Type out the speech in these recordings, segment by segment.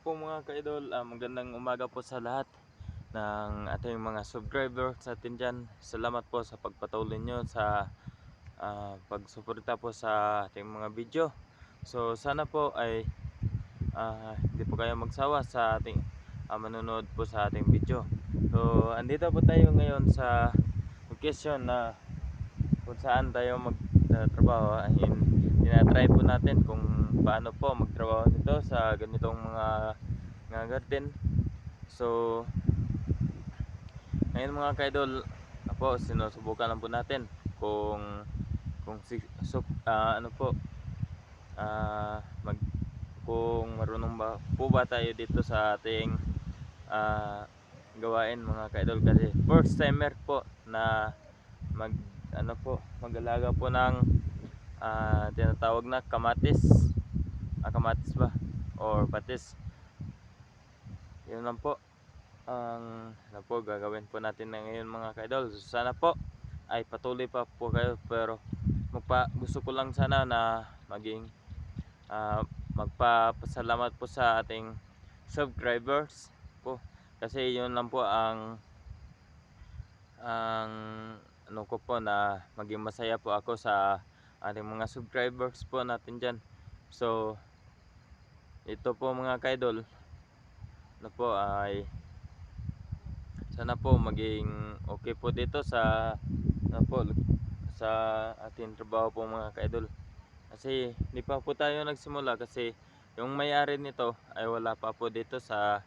po mga ka-idol, magandang umaga po sa lahat ng ating mga subscriber sa atin dyan. Salamat po sa pagpatuloy nyo sa pagsuporta po sa ating mga video. So sana po ay hindi po kayo magsawa sa ating manonood po sa ating video. So andito po tayo ngayon sa location na kung saan tayo magtrabaho. Tinatry po natin kung paano po magtrabaho nito sa ganitong mga garden. So ngayon mga kaidol, sinusubukan lang po natin kung ano po mag kung marunong ba tayo dito sa ating gawain mga kaidol, kasi first timer po na mag-alaga po ng tinatawag na kamatis. Kamatis ba or patis, yun lang po ang gagawin po natin na ngayon mga kaidol. So, sana po ay patuloy pa po kayo, pero gusto ko lang sana na maging magpapasalamat po sa ating subscribers po, kasi yun lang po ang ano ko po, na maging masaya po ako sa ating mga subscribers po natin dyan. So ito po mga kaidol po ay sana po maging okay po dito sa sa ating trabaho po mga kaidol, kasi hindi pa po tayo nagsimula, kasi yung may-ari nito ay wala pa po dito sa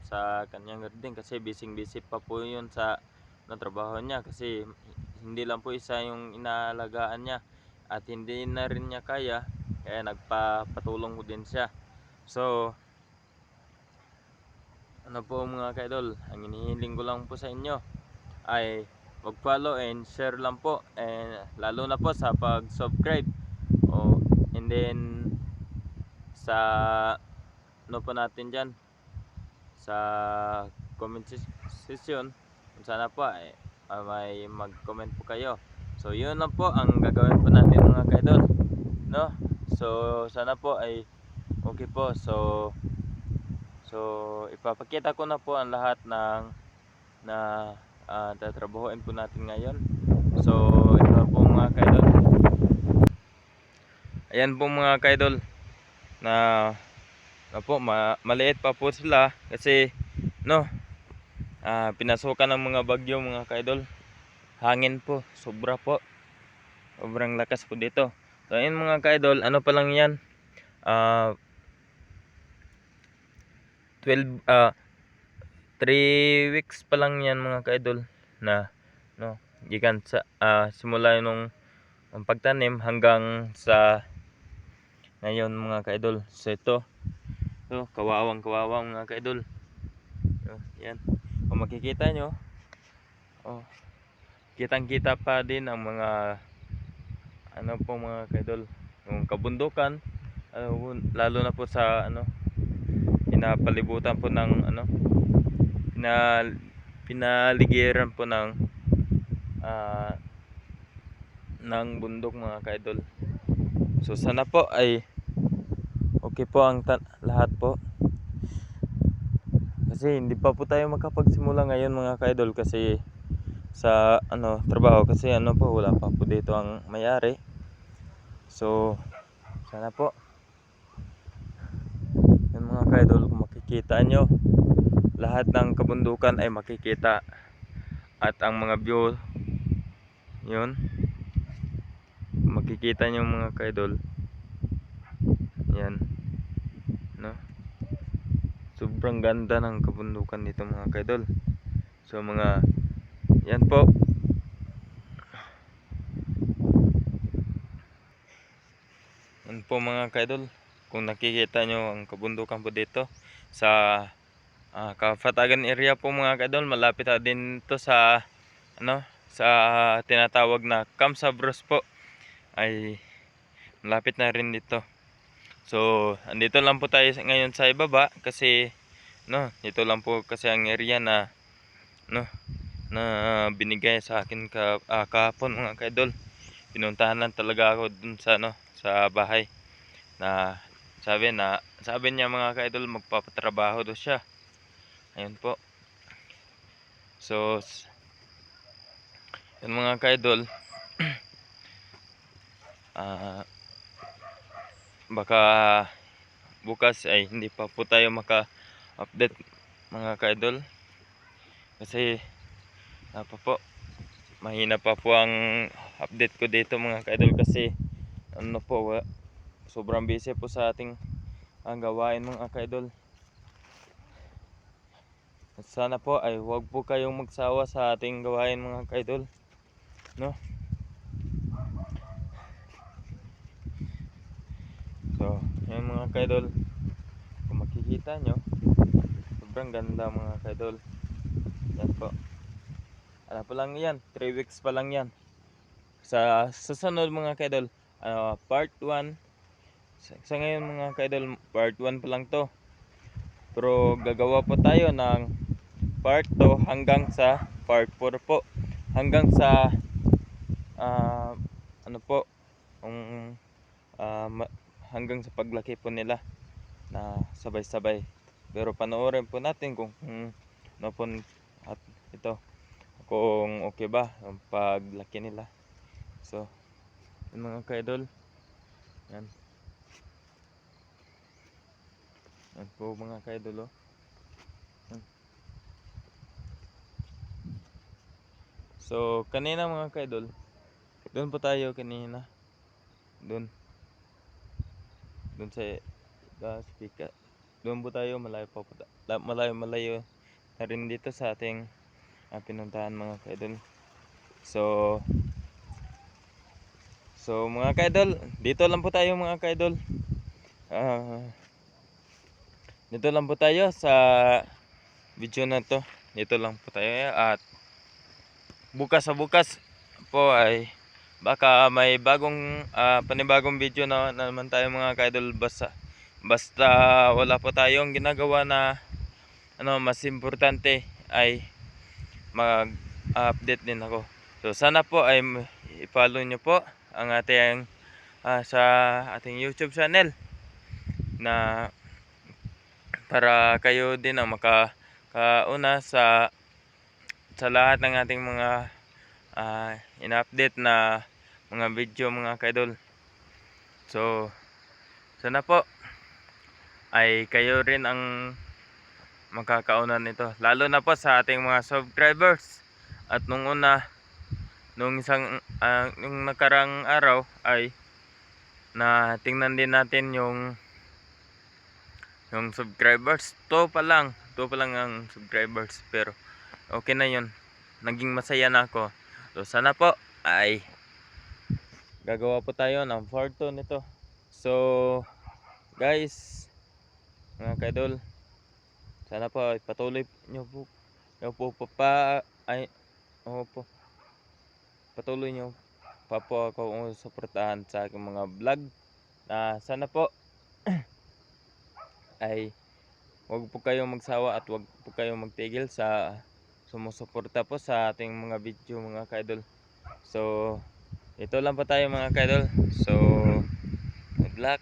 sa kanyang garden, kasi busy pa po yun sa trabaho niya, kasi hindi lang po isa yung inaalagaan niya at hindi na rin niya kaya nagpapatulong ko din siya. So po mga kaidol, ang hinihiling ko lang po sa inyo ay mag-follow and share lang po, and lalo na po sa pag-subscribe, and then sa po natin dyan sa comment section, kung sana po ay may mag-comment po kayo. So yun lang po ang gagawin po natin mga kaidol, so sana po ay okay po. So ipapakita ko na po ang lahat ng tatrabahuin po natin ngayon. So ito po mga kaidol, ayan po mga kaidol, na maliit pa po sila kasi pinasukan ng mga bagyo mga kaidol. Hangin po, sobrang lakas po dito. So ayun mga kaidol, pa lang yan, 3 weeks pa lang yan mga kaidol, na gikan sa simula nung ang pagtanim hanggang sa ngayon mga kaidol. So ito kawawang mga kaidol. Yan, kung makikita nyo, kitang kita pa din ang mga po mga kaidol, yung kabundukan, lalo na po sa pinapalibutan po ng pinaligiran po ng bundok mga kaidol. So sana po ay okay po ang lahat po, kasi hindi pa po tayo makapagsimula ngayon mga kaidol, kasi sa trabaho, kasi po wala pa po dito ang may-ari. So sana po yung mga kaidol, kung makikita nyo, lahat ng kabundukan ay makikita, at ang mga view yun makikita nyo mga kaidol. Yan, sobrang ganda ng kabundukan dito mga kaidol. So yan po, mga kaidol, kung nakikita nyo ang kabundukan po dito sa Kafatagan area po mga kaidol. Malapit na din to sa sa tinatawag na Camp Sabros po, ay malapit na rin dito. So andito lang po tayo ngayon sa ibaba, kasi ito lang po kasi ang area na binigay sa akin kahapon mga kaidol. Pinuntahan lang talaga ako dun sa sa bahay na sabi niya mga ka-idol, magpapatrabaho daw siya. Ayun po. So yun mga ka-idol, baka bukas ay hindi pa po tayo maka-update mga ka-idol, kasi po mahina pa po ang update ko dito mga ka-idol, kasi ano po, sobrang busy po sa ating gawain mga ka-idol. Sana po ay wag po kayong magsawa sa ating gawain mga ka-idol, no? So yun mga ka-idol, kung makikita nyo, sobrang ganda mga ka-idol. Yan po, ano pa lang yan, 3 weeks pa lang yan. Sa susunod mga ka-idol, part 1. Sa ngayon mga ka-idol, part 1 pa lang to, pero gagawa po tayo ng part 2 hanggang sa part 4 po, hanggang sa ano po, hanggang sa paglaki po nila na sabay-sabay. Pero panoorin po natin kung ano po at ito, kung okay ba ang paglaki nila. So yun mga ka-idol, yan po mga ka-idol, So kanina mga ka-idol, doon po tayo kanina, doon sa speaker, doon po tayo, malayo malayo na rin dito sa ating pinuntahan mga ka-idol. So mga ka-idol, dito lang po tayo mga ka-idol, dito lang po tayo sa video na to, dito lang po tayo. At bukas po ay baka may panibagong video na naman tayo mga ka-idol, basta wala po tayong ginagawa na mas importante, ay mag-update din ako. So sana po ay i-follow nyo po ang ating sa ating YouTube channel, na para kayo din ang makauna sa lahat ng ating mga in-update na mga video mga ka-idol. So sana po ay kayo rin ang makakauna nito, lalo na po sa ating mga subscribers. At nung nakarang araw ay tingnan din natin yung subscribers. 2 pa lang ang subscribers, pero okay na yun, naging masaya na ako. So sana po ay gagawa po tayo ng part 2 nito. So guys, mga ka-idol, sana po ay patuloy nyo po patuloy nyo pa po ako suportahan sa aking mga vlog, na sana po ay wag po kayong magsawa at wag po kayong magtigil sa sumusuporta po sa ating mga video mga ka-idol. So ito lang po tayo mga ka-idol. So good luck.